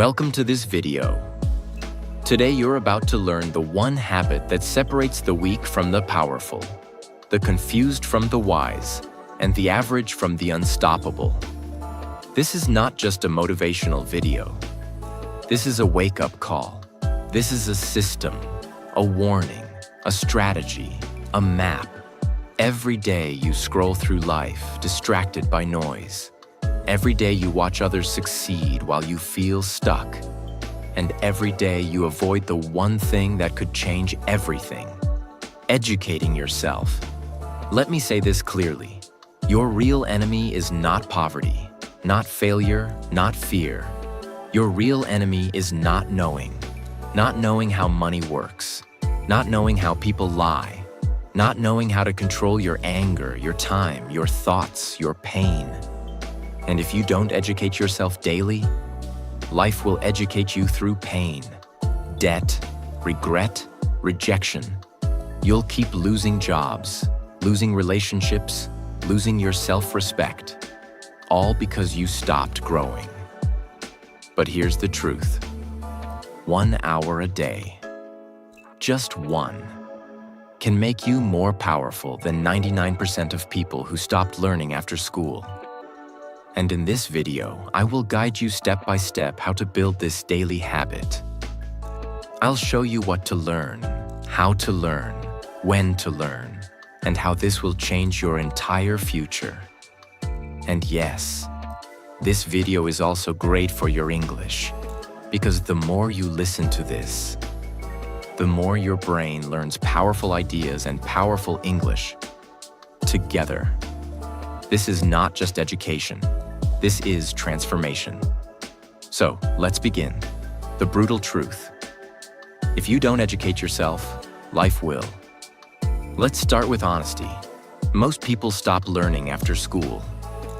Welcome to this video. Today you're about to learn the one habit that separates the weak from the powerful, the confused from the wise, and the average from the unstoppable. This is not just a motivational video. This is a wake-up call. This is a system, a warning, a strategy, a map. Every day you scroll through life, distracted by noise. Every day you watch others succeed while you feel stuck. And every day you avoid the one thing that could change everything: educating yourself. Let me say this clearly. Your real enemy is not poverty, not failure, not fear. Your real enemy is not knowing how money works, not knowing how people lie, not knowing how to control your anger, your time, your thoughts, your pain. And if you don't educate yourself daily, life will educate you through pain, debt, regret, rejection. You'll keep losing jobs, losing relationships, losing your self-respect, all because you stopped growing. But here's the truth. 1 hour a day, just one, can make you more powerful than 99% of people who stopped learning after school. And in this video, I will guide you step by step how to build this daily habit. I'll show you what to learn, how to learn, when to learn, and how this will change your entire future. And yes, this video is also great for your English, because the more you listen to this, the more your brain learns powerful ideas and powerful English together. This is not just education. This is transformation. So, let's begin. The brutal truth. If you don't educate yourself, life will. Let's start with honesty. Most people stop learning after school,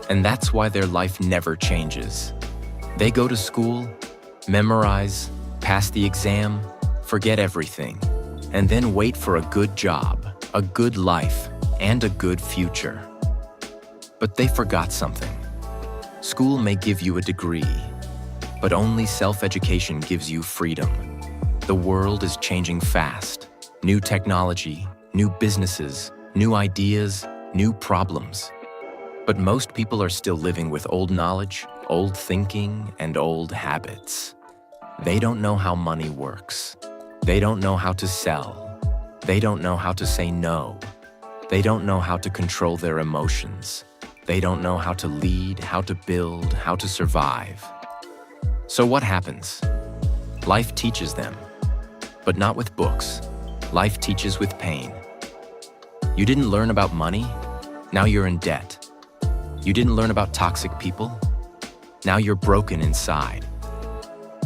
and that's why their life never changes. They go to school, memorize, pass the exam, forget everything, and then wait for a good job, a good life, and a good future. But they forgot something. School may give you a degree, but only self-education gives you freedom. The world is changing fast. New technology, new businesses, new ideas, new problems. But most people are still living with old knowledge, old thinking, and old habits. They don't know how money works. They don't know how to sell. They don't know how to say no. They don't know how to control their emotions. They don't know how to lead, how to build, how to survive. So what happens? Life teaches them, but not with books. Life teaches with pain. You didn't learn about money? Now you're in debt. You didn't learn about toxic people? Now you're broken inside.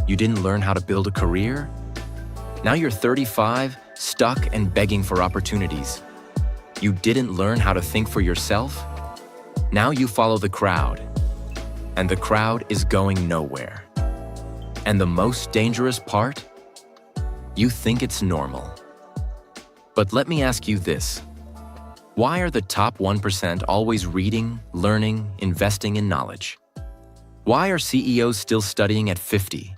You didn't learn how to build a career? Now you're 35, stuck and begging for opportunities. You didn't learn how to think for yourself? Now you follow the crowd, and the crowd is going nowhere. And the most dangerous part? You think it's normal. But let me ask you this. Why are the top 1% always reading, learning, investing in knowledge? Why are CEOs still studying at 50?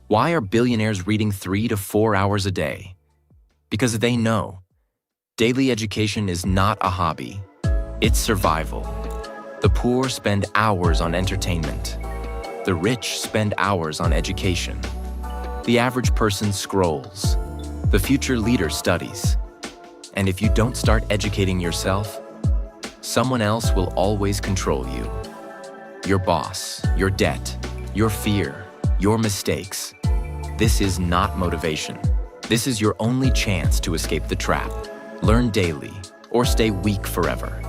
Why are billionaires reading 3 to 4 hours a day? Because they know daily education is not a hobby, it's survival. The poor spend hours on entertainment. The rich spend hours on education. The average person scrolls. The future leader studies. And if you don't start educating yourself, someone else will always control you. Your boss, your debt, your fear, your mistakes. This is not motivation. This is your only chance to escape the trap. Learn daily or stay weak forever.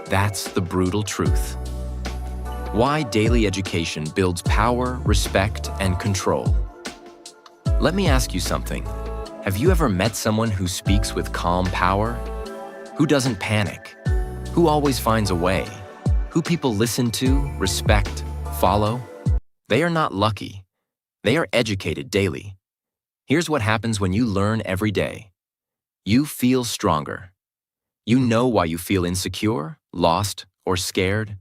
That's the brutal truth. Why daily education builds power, respect, and control. Let me ask you something. Have you ever met someone who speaks with calm power? Who doesn't panic? Who always finds a way? Who people listen to, respect, follow? They are not lucky. They are educated daily. Here's what happens when you learn every day. You feel stronger. You know why you feel insecure, lost, or scared?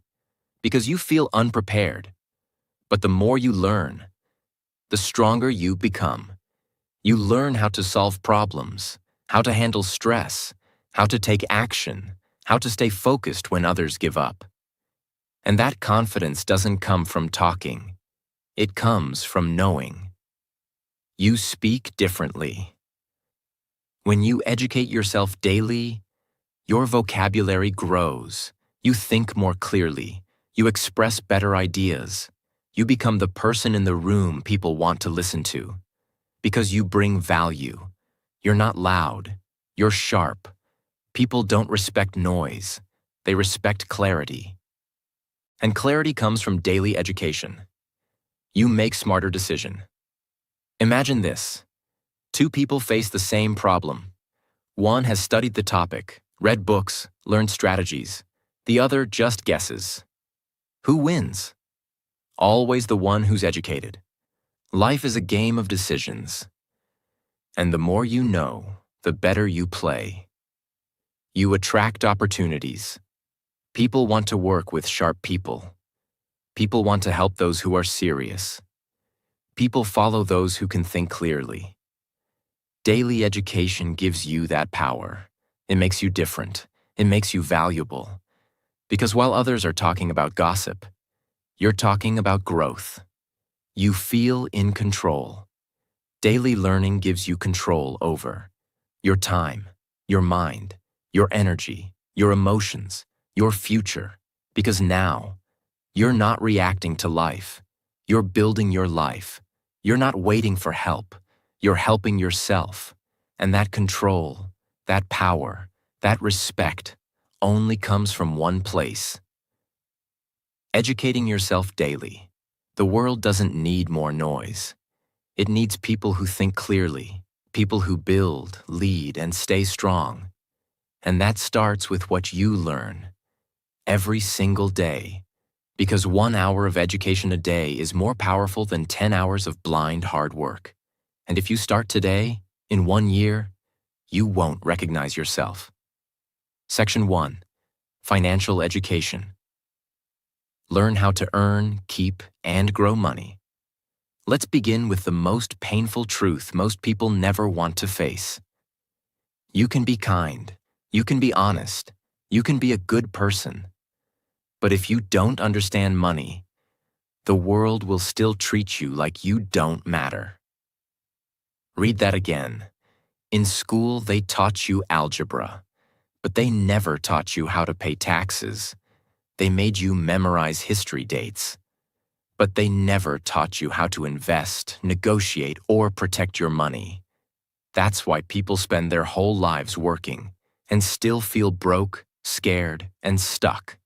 Because you feel unprepared. But the more you learn, the stronger you become. You learn how to solve problems, how to handle stress, how to take action, how to stay focused when others give up. And that confidence doesn't come from talking. It comes from knowing. You speak differently. When you educate yourself daily, your vocabulary grows. You think more clearly. You express better ideas. You become the person in the room people want to listen to. Because you bring value. You're not loud. You're sharp. People don't respect noise. They respect clarity. And clarity comes from daily education. You make smarter decisions. Imagine this. Two people face the same problem. One has studied the topic, read books, learned strategies. The other just guesses. Who wins? Always the one who's educated. Life is a game of decisions. And the more you know, the better you play. You attract opportunities. People want to work with sharp people. People want to help those who are serious. People follow those who can think clearly. Daily education gives you that power. It makes you different. It makes you valuable. Because while others are talking about gossip, you're talking about growth. You feel in control. Daily learning gives you control over your time, your mind, your energy, your emotions, your future. Because now, you're not reacting to life. You're building your life. You're not waiting for help. You're helping yourself. And that control, that power, that respect only comes from one place. Educating yourself daily. The world doesn't need more noise. It needs people who think clearly, people who build, lead, and stay strong. And that starts with what you learn every single day. Because 1 hour of education a day is more powerful than 10 hours of blind hard work. And if you start today, in 1 year, you won't recognize yourself. Section 1. Financial education. Learn how to earn, keep, and grow money. Let's begin with the most painful truth most people never want to face. You can be kind. You can be honest. You can be a good person. But if you don't understand money, the world will still treat you like you don't matter. Read that again. In school, they taught you algebra, but they never taught you how to pay taxes. They made you memorize history dates, but they never taught you how to invest, negotiate, or protect your money. That's why people spend their whole lives working and still feel broke, scared, and stuck.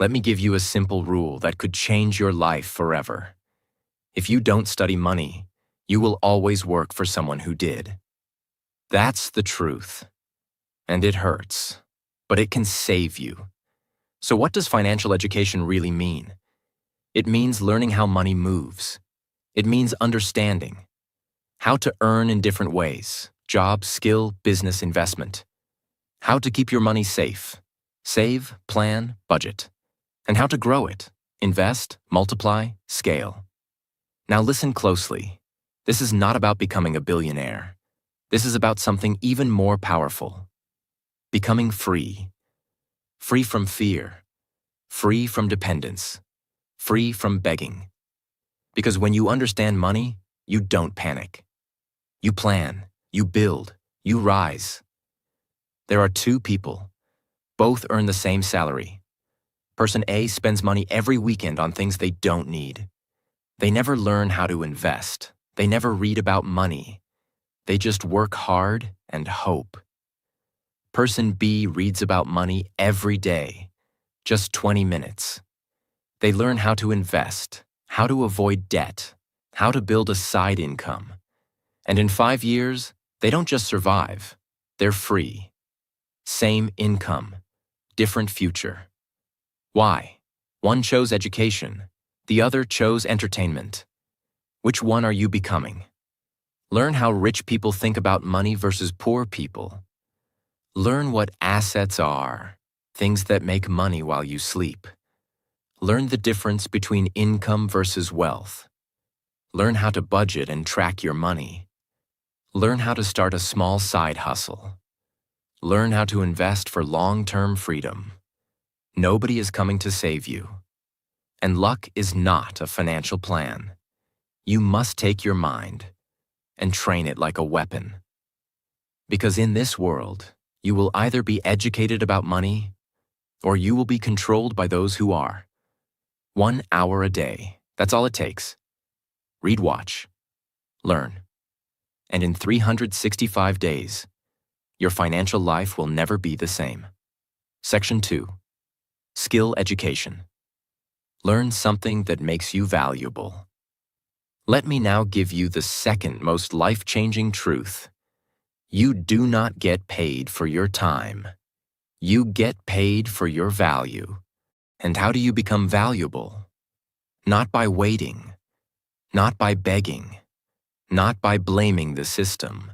Let me give you a simple rule that could change your life forever. If you don't study money, you will always work for someone who did. That's the truth. And it hurts, but it can save you. So what does financial education really mean? It means learning how money moves. It means understanding how to earn in different ways: job, skill, business, investment. How to keep your money safe, save, plan, budget. And how to grow it, invest, multiply, scale. Now listen closely. This is not about becoming a billionaire. This is about something even more powerful. Becoming free. Free from fear. Free from dependence. Free from begging. Because when you understand money, you don't panic. You plan, you build, you rise. There are two people. Both earn the same salary. Person A spends money every weekend on things they don't need. They never learn how to invest. They never read about money. They just work hard and hope. Person B reads about money every day, just 20 minutes. They learn how to invest, how to avoid debt, how to build a side income. And in 5 years, they don't just survive, they're free. Same income, different future. Why? One chose education, the other chose entertainment. Which one are you becoming? Learn how rich people think about money versus poor people. Learn what assets are, things that make money while you sleep. Learn the difference between income versus wealth. Learn how to budget and track your money. Learn how to start a small side hustle. Learn how to invest for long-term freedom. Nobody is coming to save you. And luck is not a financial plan. You must take your mind and train it like a weapon. Because in this world, you will either be educated about money or you will be controlled by those who are. 1 hour a day, that's all it takes. Read, watch, learn. And in 365 days, your financial life will never be the same. Section 2. Skill education. Learn something that makes you valuable. Let me now give you the second most life-changing truth. You do not get paid for your time. You get paid for your value. And how do you become valuable? Not by waiting, not by begging, not by blaming the system,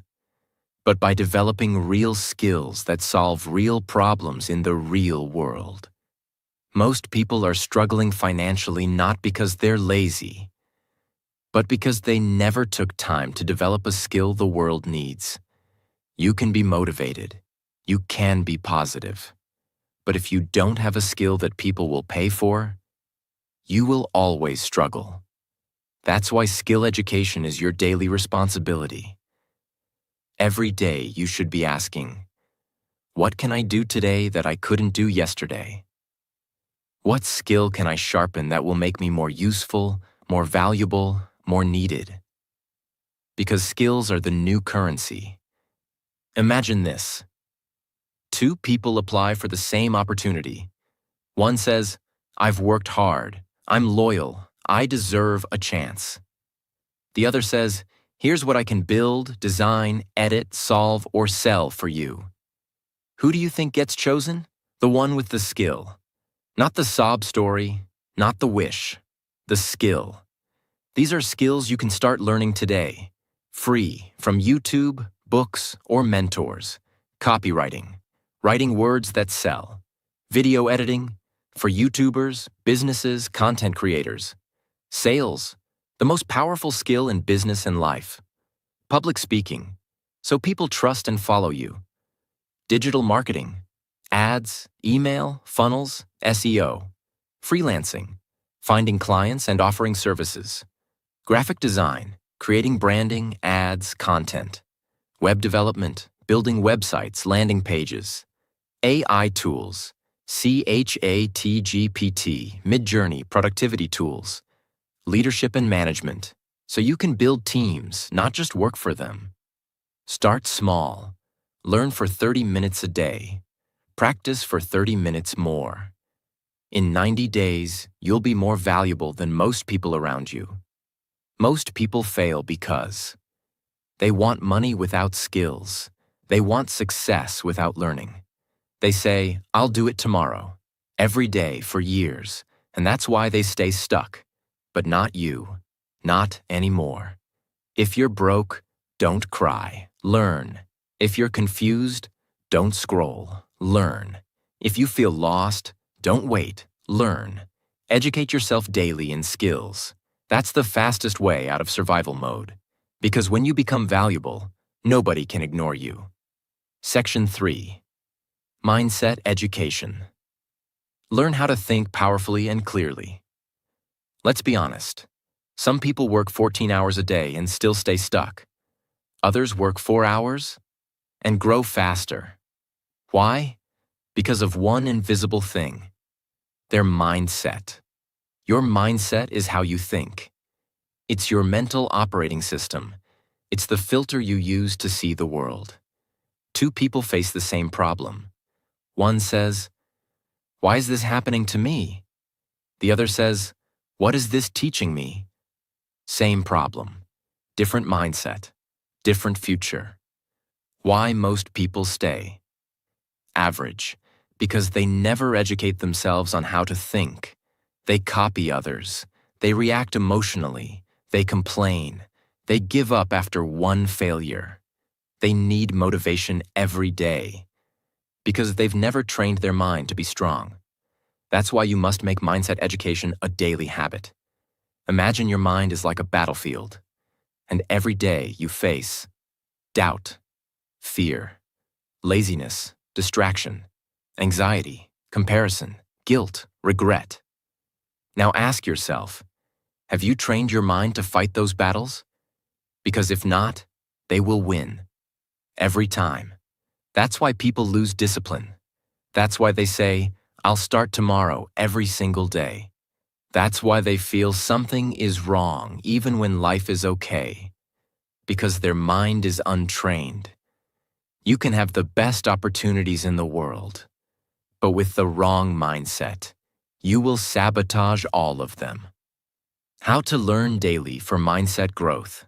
but by developing real skills that solve real problems in the real world. Most people are struggling financially not because they're lazy, but because they never took time to develop a skill the world needs. You can be motivated. You can be positive. But if you don't have a skill that people will pay for, you will always struggle. That's why skill education is your daily responsibility. Every day you should be asking, what can I do today that I couldn't do yesterday? What skill can I sharpen that will make me more useful, more valuable, more needed? Because skills are the new currency. Imagine this. 2 people apply for the same opportunity. One says, I've worked hard, I'm loyal, I deserve a chance. The other says, here's what I can build, design, edit, solve, or sell for you. Who do you think gets chosen? The one with the skill. Not the sob story, not the wish, the skill. These are skills you can start learning today, free from YouTube, books, or mentors. Copywriting, writing words that sell. Video editing, for YouTubers, businesses, content creators. Sales, the most powerful skill in business and life. Public speaking, so people trust and follow you. Digital marketing, ads, email, funnels, SEO. Freelancing, finding clients and offering services. Graphic design, creating branding, ads, content. Web development, building websites, landing pages. AI tools, ChatGPT, Midjourney, productivity tools. Leadership and management, so you can build teams, not just work for them. Start small. Learn for 30 minutes a day. Practice for 30 minutes more. In 90 days, you'll be more valuable than most people around you. Most people fail because they want money without skills. They want success without learning. They say, I'll do it tomorrow, every day for years, and that's why they stay stuck. But not you, not anymore. If you're broke, don't cry, learn. If you're confused, don't scroll, learn. If you feel lost, don't wait, learn. Educate yourself daily in skills. That's the fastest way out of survival mode. Because when you become valuable, nobody can ignore you. Section 3. Mindset education. Learn how to think powerfully and clearly. Let's be honest. Some people work 14 hours a day and still stay stuck. Others work 4 hours and grow faster. Why? Because of one invisible thing: their mindset. Your mindset is how you think. It's your mental operating system. It's the filter you use to see the world. 2 people face the same problem. One says, why is this happening to me? The other says, what is this teaching me? Same problem, different mindset, different future. Why most people stay? Average, because they never educate themselves on how to think. They copy others. They react emotionally. They complain. They give up after one failure. They need motivation every day because they've never trained their mind to be strong. That's why you must make mindset education a daily habit. Imagine your mind is like a battlefield, and every day you face doubt, fear, laziness, distraction, anxiety, comparison, guilt, regret. Now ask yourself, have you trained your mind to fight those battles? Because if not, they will win. Every time. That's why people lose discipline. That's why they say, I'll start tomorrow every single day. That's why they feel something is wrong even when life is okay. Because their mind is untrained. You can have the best opportunities in the world, but with the wrong mindset, you will sabotage all of them. How to learn daily for mindset growth.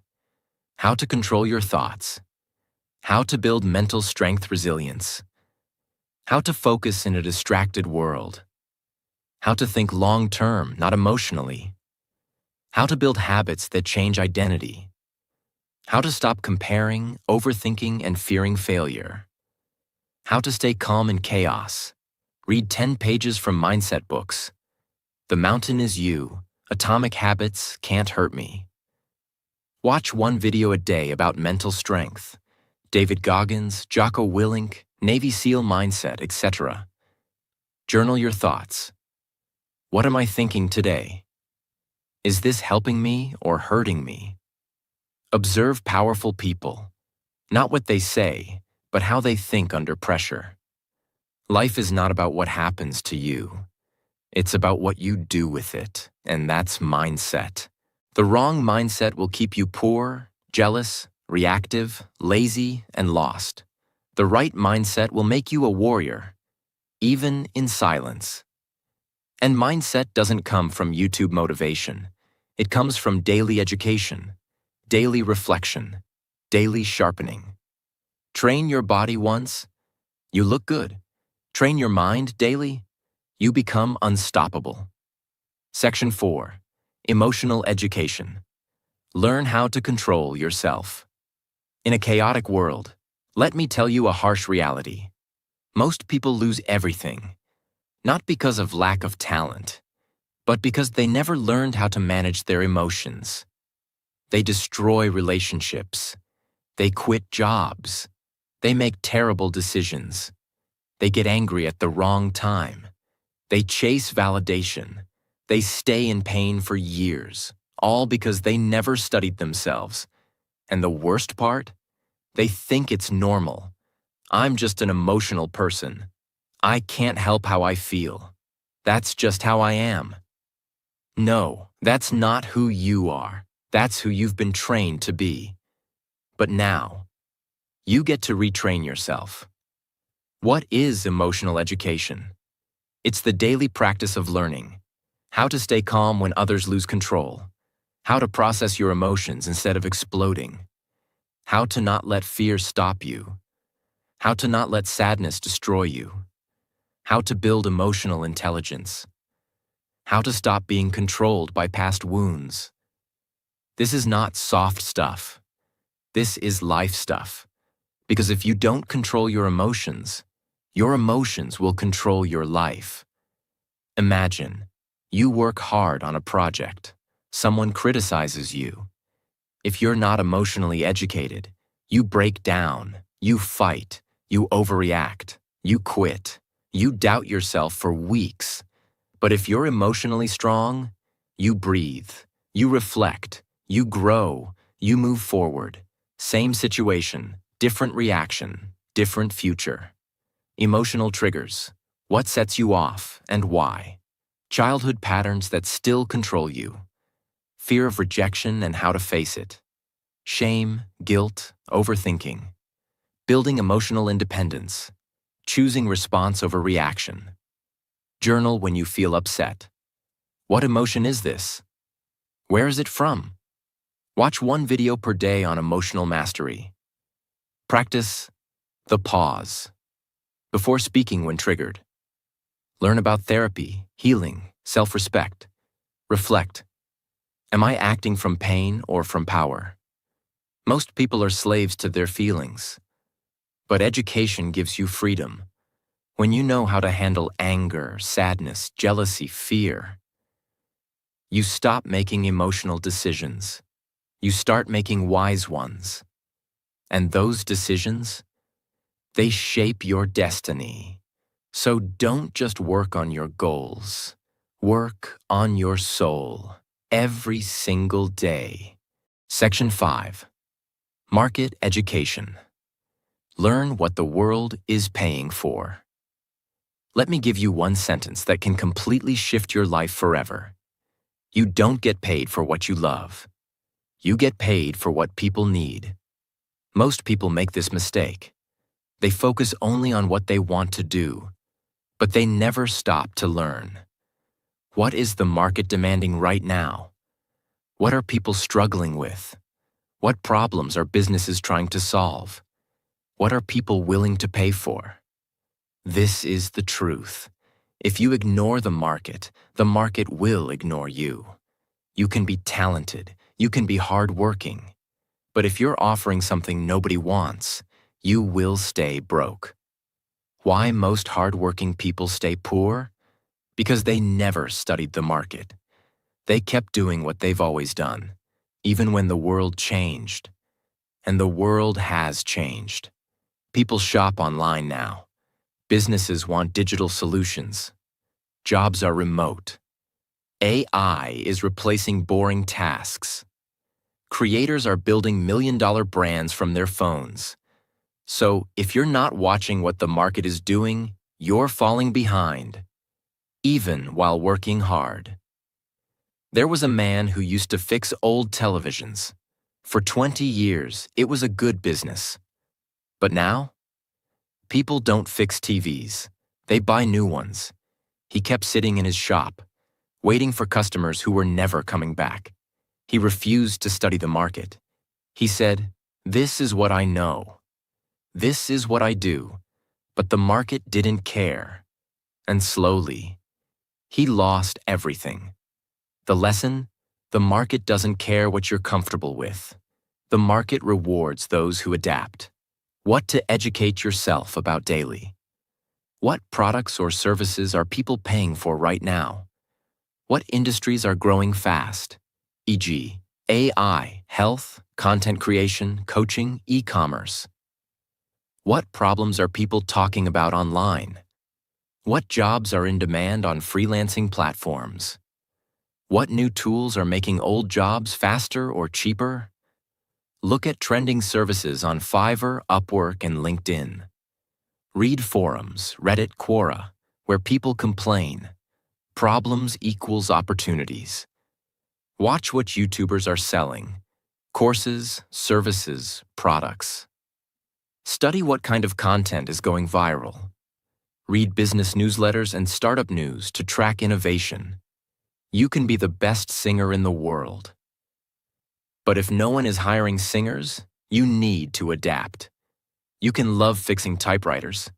How to control your thoughts. How to build mental strength resilience. How to focus in a distracted world. How to think long-term, not emotionally. How to build habits that change identity. How to stop comparing, overthinking, and fearing failure. How to stay calm in chaos. Read 10 pages from mindset books. The Mountain is You. Atomic Habits Can't Hurt Me. Watch one video a day about mental strength. David Goggins, Jocko Willink, Navy SEAL mindset, etc. Journal your thoughts. What am I thinking today? Is this helping me or hurting me? Observe powerful people. Not what they say, but how they think under pressure. Life is not about what happens to you. It's about what you do with it, and that's mindset. The wrong mindset will keep you poor, jealous, reactive, lazy, and lost. The right mindset will make you a warrior, even in silence. And mindset doesn't come from YouTube motivation. It comes from daily education, daily reflection, daily sharpening. Train your body once, you look good. Train your mind daily, you become unstoppable. Section 4. Emotional education. Learn how to control yourself. In a chaotic world, let me tell you a harsh reality. Most people lose everything, not because of lack of talent, but because they never learned how to manage their emotions. They destroy relationships. They quit jobs. They make terrible decisions. They get angry at the wrong time. They chase validation. They stay in pain for years, all because they never studied themselves. And the worst part? They think it's normal. I'm just an emotional person. I can't help how I feel. That's just how I am. No, that's not who you are. That's who you've been trained to be. But now, you get to retrain yourself. What is emotional education? It's the daily practice of learning. How to stay calm when others lose control. How to process your emotions instead of exploding. How to not let fear stop you. How to not let sadness destroy you. How to build emotional intelligence. How to stop being controlled by past wounds. This is not soft stuff. This is life stuff. Because if you don't control your emotions will control your life. Imagine, you work hard on a project. Someone criticizes you. If you're not emotionally educated, you break down, you fight, you overreact, you quit, you doubt yourself for weeks. But if you're emotionally strong, you breathe, you reflect, you grow, you move forward. Same situation, different reaction, different future. Emotional triggers. What sets you off and why? Childhood patterns that still control you. Fear of rejection and how to face it. Shame, guilt, overthinking. Building emotional independence. Choosing response over reaction. Journal when you feel upset. What emotion is this? Where is it from? Watch one video per day on emotional mastery. Practice the pause before speaking when triggered. Learn about therapy, healing, self-respect. Reflect. Am I acting from pain or from power? Most people are slaves to their feelings. But education gives you freedom. When you know how to handle anger, sadness, jealousy, fear, You stop making emotional decisions. You start making wise ones. And those decisions, they shape your destiny. So don't just work on your goals. Work on your soul every single day. Section 5. Market Education. Learn what the world is paying for. Let me give you one sentence that can completely shift your life forever. You don't get paid for what you love. You get paid for what people need. Most people make this mistake. They focus only on what they want to do, but they never stop to learn. What is the market demanding right now? What are people struggling with? What problems are businesses trying to solve? What are people willing to pay for? This is the truth. If you ignore the market will ignore you. You can be talented, you can be hardworking, but if you're offering something nobody wants, you will stay broke. Why most hardworking people stay poor? Because they never studied the market. They kept doing what they've always done, even when the world changed. And the world has changed. People shop online now. Businesses want digital solutions. Jobs are remote. AI is replacing boring tasks. Creators are building million-dollar brands from their phones. So, if you're not watching what the market is doing, you're falling behind, even while working hard. There was a man who used to fix old televisions. For 20 years, it was a good business. But now, people don't fix TVs. They buy new ones. He kept sitting in his shop, waiting for customers who were never coming back. He refused to study the market. He said, "This is what I know. This is what I do." But the market didn't care. And slowly, he lost everything. The lesson? The market doesn't care what you're comfortable with. The market rewards those who adapt. What to educate yourself about daily. What products or services are people paying for right now? What industries are growing fast? E.g., AI, health, content creation, coaching, e-commerce. What problems are people talking about online? What jobs are in demand on freelancing platforms? What new tools are making old jobs faster or cheaper? Look at trending services on Fiverr, Upwork, and LinkedIn. Read forums, Reddit, Quora, where people complain. Problems equals opportunities. Watch what YouTubers are selling. Courses, services, products. Study what kind of content is going viral. Read business newsletters and startup news to track innovation. You can be the best singer in the world. But if no one is hiring singers, you need to adapt. You can love fixing typewriters.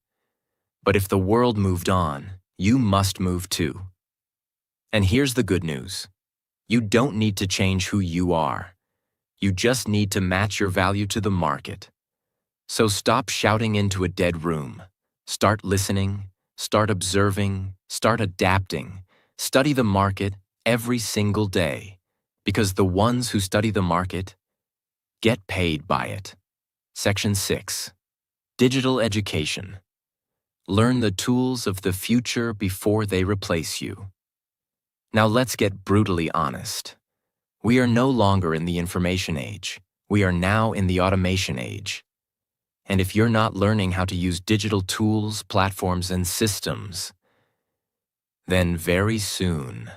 But if the world moved on, you must move too. And here's the good news. You don't need to change who you are. You just need to match your value to the market. So stop shouting into a dead room. Start listening, start observing, start adapting. Study the market every single day, because the ones who study the market get paid by it. Section 6. Digital Education. Learn the tools of the future before they replace you. Now let's get brutally honest. We are no longer in the information age. We are now in the automation age. And if you're not learning how to use digital tools, platforms, and systems, then very soon,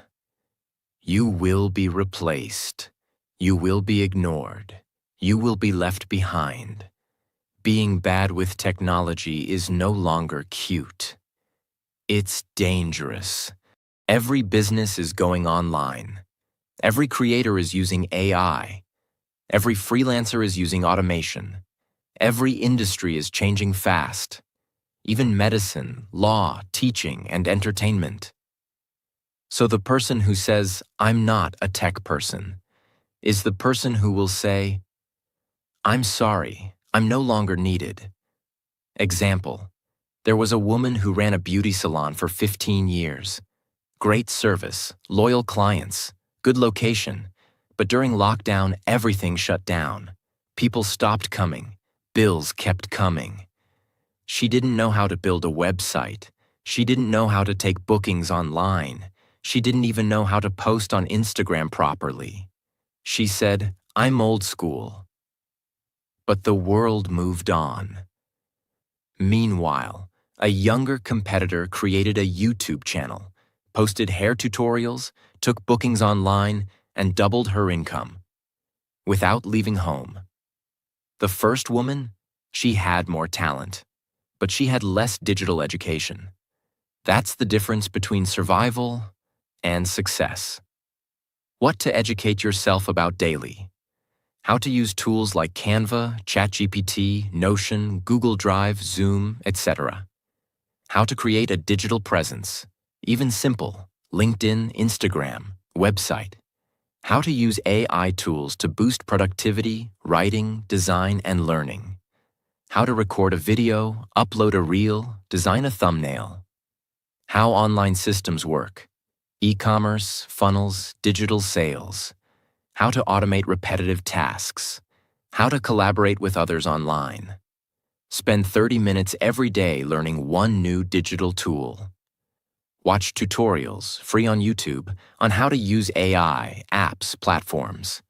you will be replaced. You will be ignored. You will be left behind. Being bad with technology is no longer cute. It's dangerous. Every business is going online. Every creator is using AI. Every freelancer is using automation. Every industry is changing fast. Even medicine, law, teaching, and entertainment. So the person who says, "I'm not a tech person," is the person who will say, "I'm sorry, I'm no longer needed." Example, there was a woman who ran a beauty salon for 15 years. Great service, loyal clients, Good location. But during lockdown, everything shut down. People stopped coming. Bills kept coming. She didn't know how to build a website. She didn't know how to take bookings online. She didn't even know how to post on Instagram properly. She said, "I'm old school." But the world moved on. Meanwhile, a younger competitor created a YouTube channel, posted hair tutorials, took bookings online, and doubled her income without leaving home. The first woman, she had more talent, but she had less digital education. That's the difference between survival and success. What to educate yourself about daily. How to use tools like Canva, ChatGPT, Notion, Google Drive, Zoom, etc. How to create a digital presence, even simple, LinkedIn, Instagram, website. How to use AI tools to boost productivity, writing, design, and learning. How to record a video, upload a reel, design a thumbnail. How online systems work. E-commerce, funnels, digital sales. How to automate repetitive tasks. How to collaborate with others online. Spend 30 minutes every day learning one new digital tool. Watch tutorials, free on YouTube, on how to use AI, apps, platforms.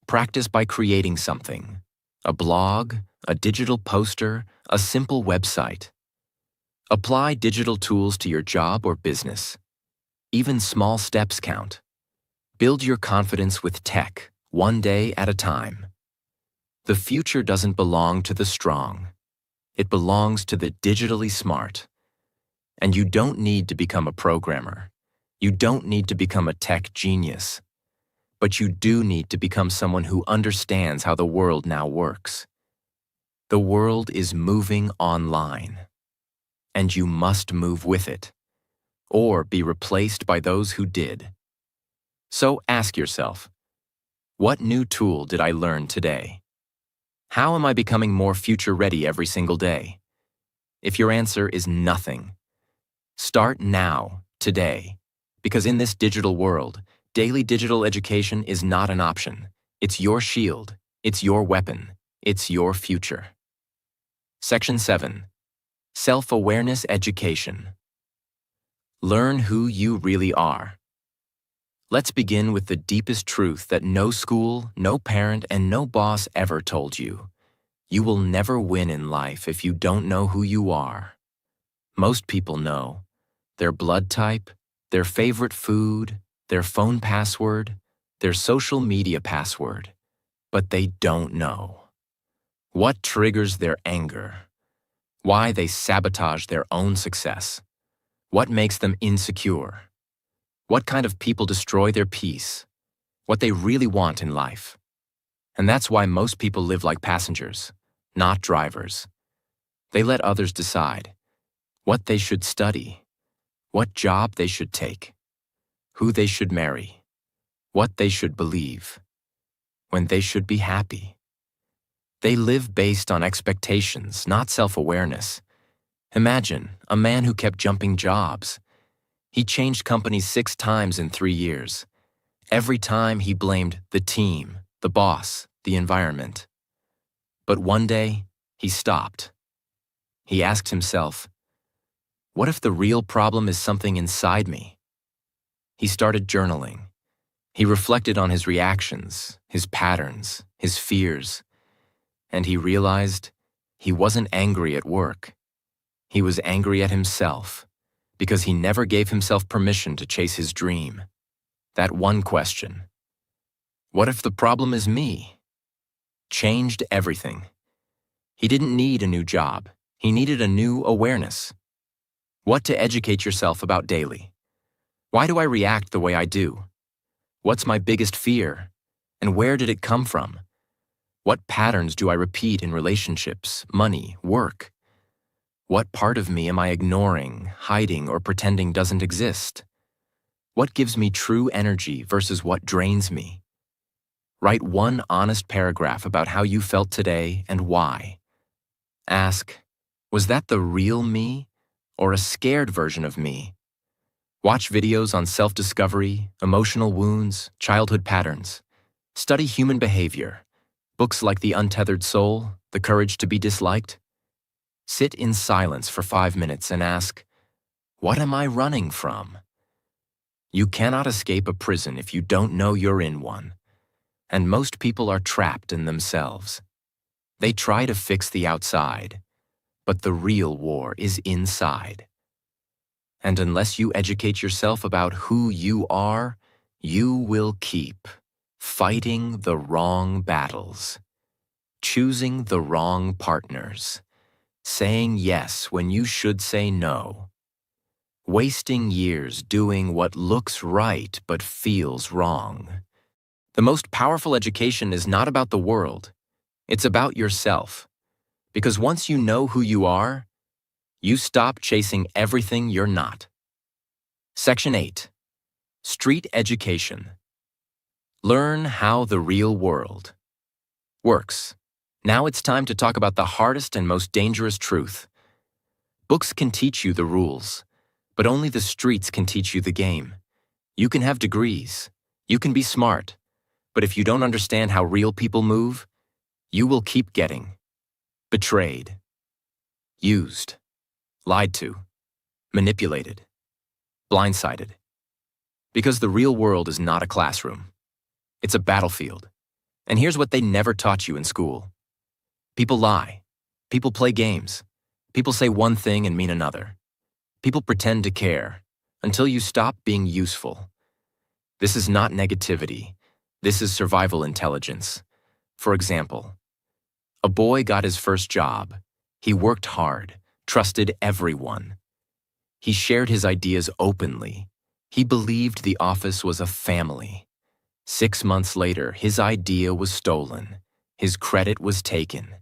Practice by creating something. A blog, a digital poster, a simple website. Apply digital tools to your job or business. Even small steps count. Build your confidence with tech, one day at a time. The future doesn't belong to the strong. It belongs to the digitally smart. And you don't need to become a programmer. You don't need to become a tech genius. But you do need to become someone who understands how the world now works. The world is moving online. And you must move with it, or be replaced by those who did. So ask yourself, what new tool did I learn today? How am I becoming more future-ready every single day? If your answer is nothing, start now, today, because in this digital world, daily digital education is not an option. It's your shield, it's your weapon, it's your future. Section 7. Self-awareness education. Learn who you really are. Let's begin with the deepest truth that no school, no parent, and no boss ever told you. You will never win in life if you don't know who you are. Most people know their blood type, their favorite food, their phone password, their social media password, but they don't know what triggers their anger, why they sabotage their own success, what makes them insecure, what kind of people destroy their peace, what they really want in life. And that's why most people live like passengers, not drivers. They let others decide what they should study, what job they should take, who they should marry, what they should believe, when they should be happy. They live based on expectations, not self-awareness. Imagine a man who kept jumping jobs. He changed companies 6 times in 3 years. Every time he blamed the team, the boss, the environment. But one day, he stopped. He asked himself, what if the real problem is something inside me? He started journaling. He reflected on his reactions, his patterns, his fears, and he realized he wasn't angry at work. He was angry at himself because he never gave himself permission to chase his dream. That one question, what if the problem is me? Changed everything. He didn't need a new job. He needed a new awareness. What to educate yourself about daily. Why do I react the way I do? What's my biggest fear? And where did it come from? What patterns do I repeat in relationships, money, work? What part of me am I ignoring, hiding, or pretending doesn't exist? What gives me true energy versus what drains me? Write one honest paragraph about how you felt today and why. Ask, was that the real me or a scared version of me? Watch videos on self-discovery, emotional wounds, childhood patterns. Study human behavior. Books like The Untethered Soul, The Courage to be Disliked. Sit in silence for 5 minutes and ask, what am I running from? You cannot escape a prison if you don't know you're in one. And most people are trapped in themselves. They try to fix the outside, but the real war is inside. And unless you educate yourself about who you are, you will keep fighting the wrong battles, choosing the wrong partners, saying yes when you should say no, wasting years doing what looks right but feels wrong. The most powerful education is not about the world, it's about yourself. Because once you know who you are, you stop chasing everything you're not. Section 8. Street Education. Learn how the real world works. Now it's time to talk about the hardest and most dangerous truth. Books can teach you the rules, but only the streets can teach you the game. You can have degrees, you can be smart, but if you don't understand how real people move, you will keep getting betrayed, used, lied to, manipulated, blindsided. Because the real world is not a classroom. It's a battlefield. And here's what they never taught you in school. People lie. People play games. People say one thing and mean another. People pretend to care until you stop being useful. This is not negativity. This is survival intelligence. For example, a boy got his first job. He worked hard, trusted everyone. He shared his ideas openly. He believed the office was a family. 6 months later, his idea was stolen. His credit was taken.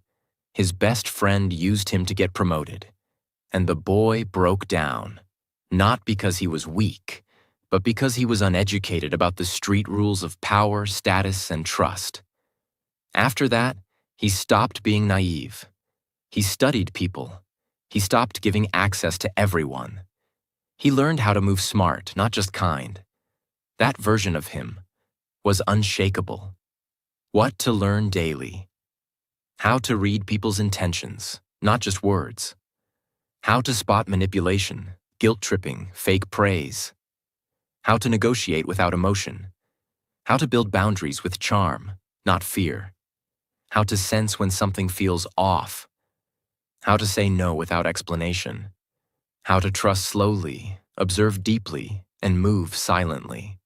His best friend used him to get promoted. And the boy broke down, not because he was weak, but because he was uneducated about the street rules of power, status, and trust. After that, he stopped being naive. He studied people. He stopped giving access to everyone. He learned how to move smart, not just kind. That version of him was unshakable. What to learn daily. How to read people's intentions, not just words. How to spot manipulation, guilt-tripping, fake praise. How to negotiate without emotion. How to build boundaries with charm, not fear. How to sense when something feels off. How to say no without explanation. How to trust slowly, observe deeply, and move silently.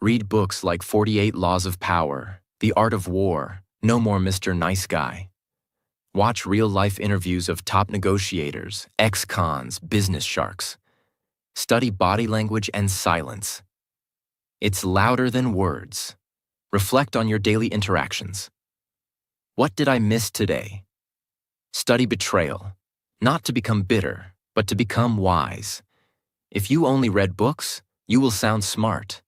Read books like 48 Laws of Power, The Art of War, No More Mr. Nice Guy. Watch real-life interviews of top negotiators, ex-cons, business sharks. Study body language and silence. It's louder than words. Reflect on your daily interactions. What did I miss today? Study betrayal, not to become bitter, but to become wise. If you only read books, you will sound smart.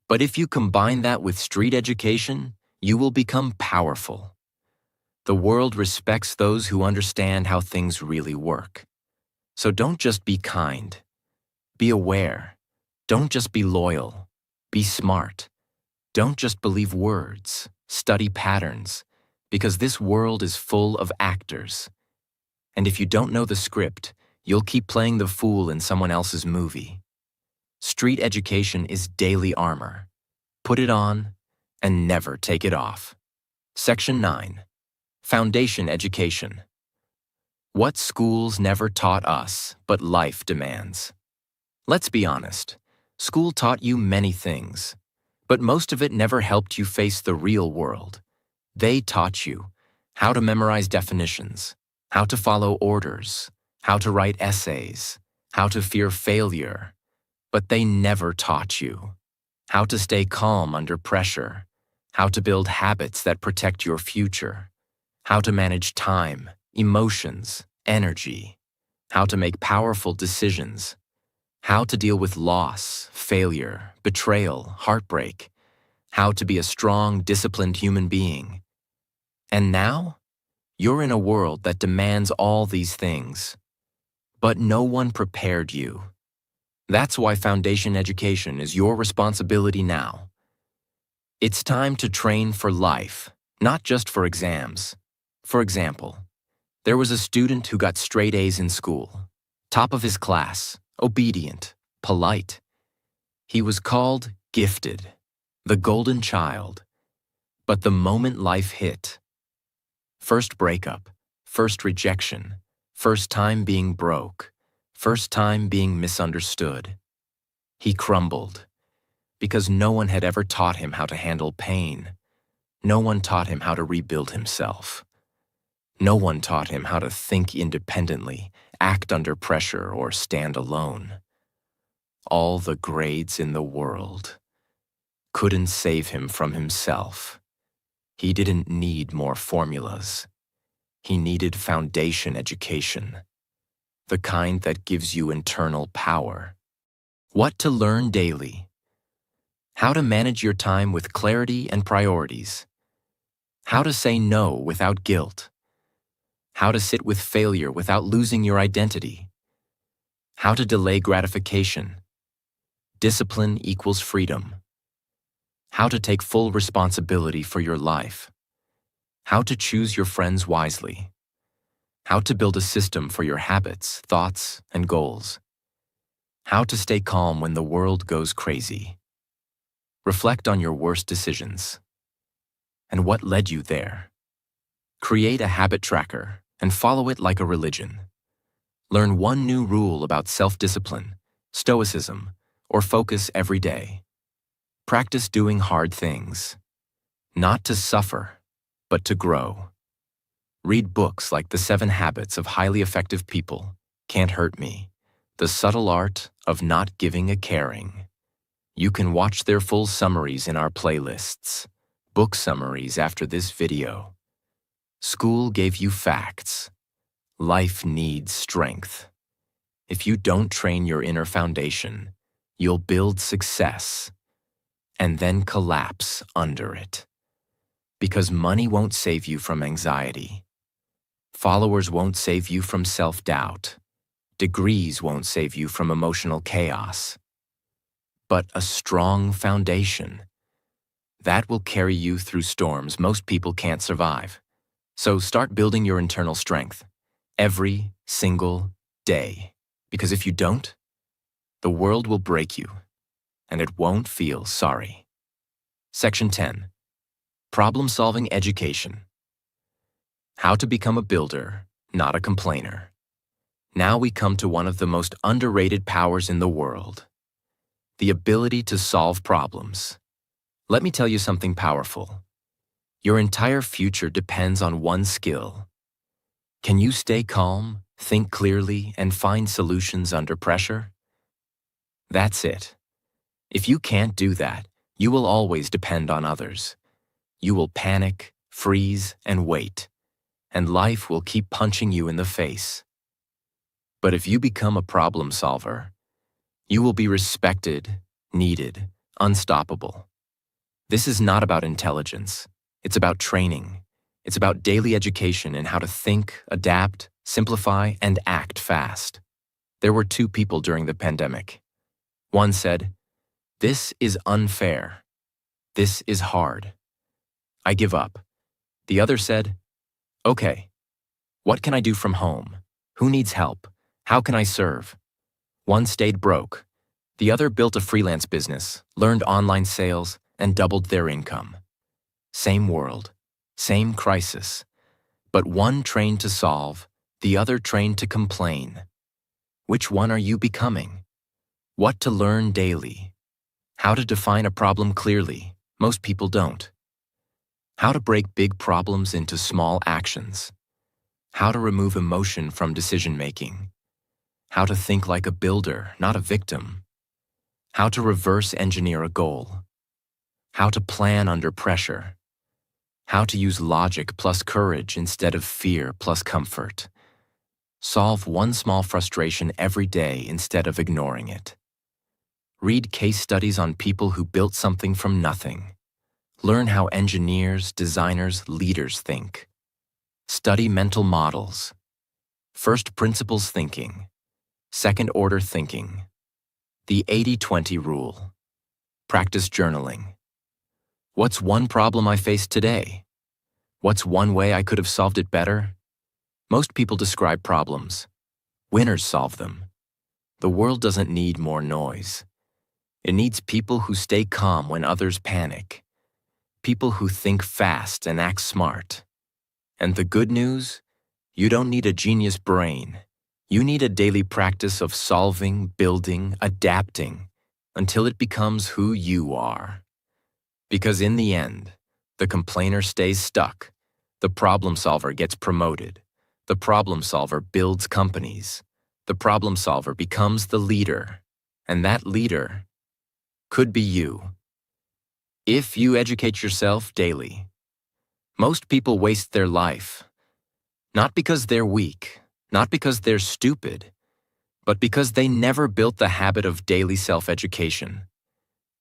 But if you combine that with street education, you will become powerful. The world respects those who understand how things really work. So don't just be kind. Be aware. Don't just be loyal. Be smart. Don't just believe words. Study patterns. Because this world is full of actors. And if you don't know the script, you'll keep playing the fool in someone else's movie. Street education is daily armor. Put it on and never take it off. Section 9. Foundation Education. What schools never taught us, but life demands. Let's be honest. School taught you many things, but most of it never helped you face the real world. They taught you how to memorize definitions, how to follow orders, how to write essays, how to fear failure, but they never taught you how to stay calm under pressure, how to build habits that protect your future, how to manage time, emotions, energy, how to make powerful decisions, how to deal with loss, failure, betrayal, heartbreak, how to be a strong, disciplined human being. And now, you're in a world that demands all these things, but no one prepared you. That's why foundation education is your responsibility now. It's time to train for life, not just for exams. For example, there was a student who got straight A's in school, top of his class, obedient, polite. He was called gifted, the golden child. But the moment life hit, first breakup, first rejection, first time being broke, first time being misunderstood, he crumbled because no one had ever taught him how to handle pain. No one taught him how to rebuild himself. No one taught him how to think independently, act under pressure, or stand alone. All the grades in the world couldn't save him from himself. He didn't need more formulas. He needed foundation education, the kind that gives you internal power. What to learn daily. How to manage your time with clarity and priorities. How to say no without guilt. How to sit with failure without losing your identity. How to delay gratification. Discipline equals freedom. How to take full responsibility for your life. How to choose your friends wisely. How to build a system for your habits, thoughts, and goals. How to stay calm when the world goes crazy. Reflect on your worst decisions and what led you there. Create a habit tracker and follow it like a religion. Learn one new rule about self-discipline, stoicism, or focus every day. Practice doing hard things, not to suffer, but to grow. Read books like The 7 Habits of Highly Effective People, Can't Hurt Me, The Subtle Art of Not Giving a Caring. You can watch their full summaries in our playlists, book summaries after this video. School gave you facts. Life needs strength. If you don't train your inner foundation, you'll build success and then collapse under it. Because money won't save you from anxiety. Followers won't save you from self-doubt. Degrees won't save you from emotional chaos. But a strong foundation, that will carry you through storms most people can't survive. So start building your internal strength every single day. Because if you don't, the world will break you, and it won't feel sorry. Section 10. Problem-solving education. How to become a builder, not a complainer. Now we come to one of the most underrated powers in the world. The ability to solve problems. Let me tell you something powerful. Your entire future depends on one skill. Can you stay calm, think clearly, and find solutions under pressure? That's it. If you can't do that, you will always depend on others. You will panic, freeze, and wait, and life will keep punching you in the face. But if you become a problem solver, you will be respected, needed, unstoppable. This is not about intelligence. It's about training. It's about daily education in how to think, adapt, simplify, and act fast. There were 2 people during the pandemic. One said, "This is unfair. This is hard. I give up." The other said, "Okay, what can I do from home? Who needs help? How can I serve?" One stayed broke. The other built a freelance business, learned online sales, and doubled their income. Same world, same crisis, but one trained to solve, the other trained to complain. Which one are you becoming? What to learn daily? How to define a problem clearly? Most people don't. How to break big problems into small actions? How to remove emotion from decision-making? How to think like a builder, not a victim? How to reverse engineer a goal? How to plan under pressure? How to use logic plus courage instead of fear plus comfort? Solve one small frustration every day instead of ignoring it. Read case studies on people who built something from nothing. Learn how engineers, designers, leaders think. Study mental models. First principles thinking. Second order thinking. The 80-20 rule. Practice journaling. What's one problem I faced today? What's one way I could have solved it better? Most people describe problems. Winners solve them. The world doesn't need more noise. It needs people who stay calm when others panic. People who think fast and act smart. And the good news? You don't need a genius brain. You need a daily practice of solving, building, adapting, until it becomes who you are. Because in the end, the complainer stays stuck. The problem solver gets promoted. The problem solver builds companies. The problem solver becomes the leader. And that leader could be you. If you educate yourself daily. Most people waste their life. Not because they're weak, not because they're stupid, but because they never built the habit of daily self-education.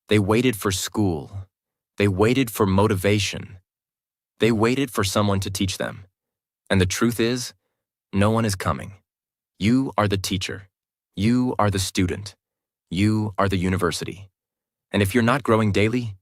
They waited for school. They waited for motivation. They waited for someone to teach them. And the truth is, no one is coming. You are the teacher. You are the student. You are the university. And if you're not growing daily,